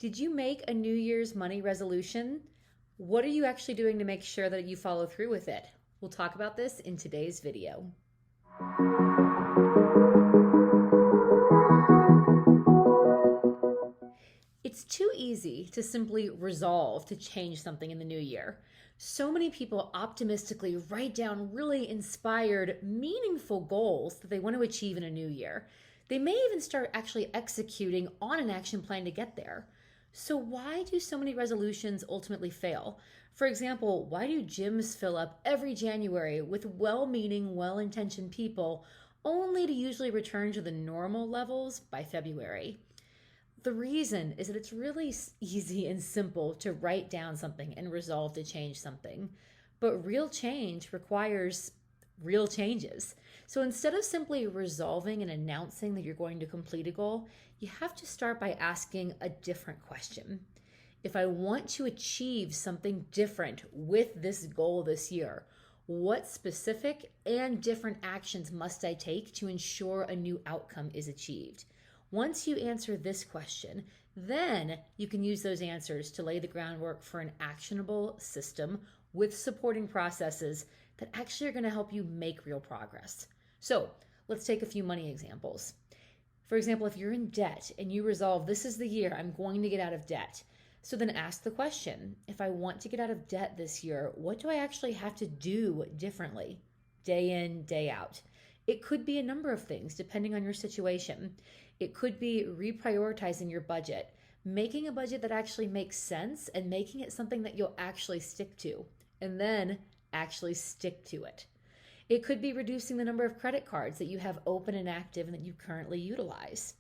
Did you make a New Year's money resolution? What are you actually doing to make sure that you follow through with it? We'll talk about this in today's video. It's too easy to simply resolve to change something in the new year. So many people optimistically write down really inspired, meaningful goals that they want to achieve in a new year. They may even start actually executing on an action plan to get there. So why do so many resolutions ultimately fail? For example, why do gyms fill up every January with well-meaning, well-intentioned people only to usually return to the normal levels by February? The reason is that it's really easy and simple to write down something and resolve to change something. But real change requires real changes. So instead of simply resolving and announcing that you're going to complete a goal, you have to start by asking a different question. If I want to achieve something different with this goal this year, what specific and different actions must I take to ensure a new outcome is achieved? Once you answer this question, then you can use those answers to lay the groundwork for an actionable system with supporting processes that actually are going to help you make real progress. So let's take a few money examples. For example, if you're in debt and you resolve, this is the year I'm going to get out of debt. So then ask the question, if I want to get out of debt this year, what do I actually have to do differently, day in, day out? It could be a number of things depending on your situation. It could be reprioritizing your budget, making a budget that actually makes sense and making it something that you'll actually stick to, and then actually stick to it. It could be reducing the number of credit cards that you have open and active and that you currently utilize.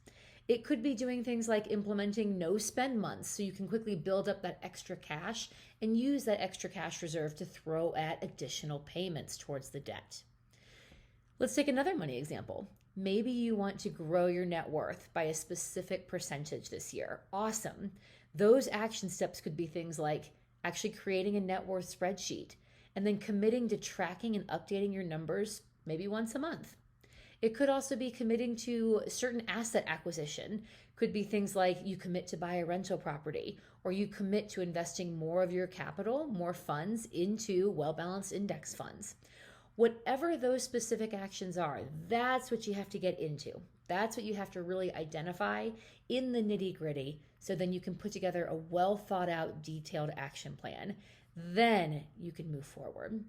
It could be doing things like implementing no spend months so you can quickly build up that extra cash and use that extra cash reserve to throw at additional payments towards the debt. Let's take another money example. Maybe you want to grow your net worth by a specific percentage this year. Awesome. Those action steps could be things like actually creating a net worth spreadsheet and then committing to tracking and updating your numbers maybe once a month. It could also be committing to certain asset acquisition. Could be things like you commit to buy a rental property, or you commit to investing more of your capital, more funds into well-balanced index funds. Whatever those specific actions are, that's what you have to get into. That's what you have to really identify in the nitty-gritty, so then you can put together a well thought out, detailed action plan. Then you can move forward.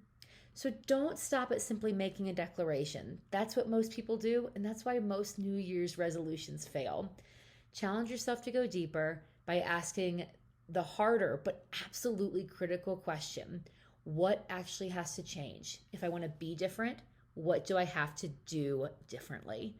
So don't stop at simply making a declaration. That's what most people do, and that's why most New Year's resolutions fail. Challenge yourself to go deeper by asking the harder but absolutely critical question. What actually has to change? If I want to be different, what do I have to do differently?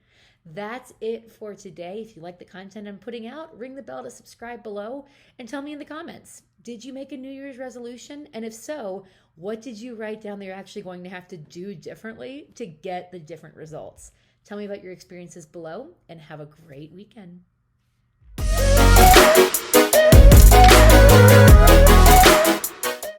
That's it for today. If you like the content I'm putting out, ring the bell to subscribe below and tell me in the comments, did you make a New Year's resolution? And if so, what did you write down that you're actually going to have to do differently to get the different results? Tell me about your experiences below and have a great weekend.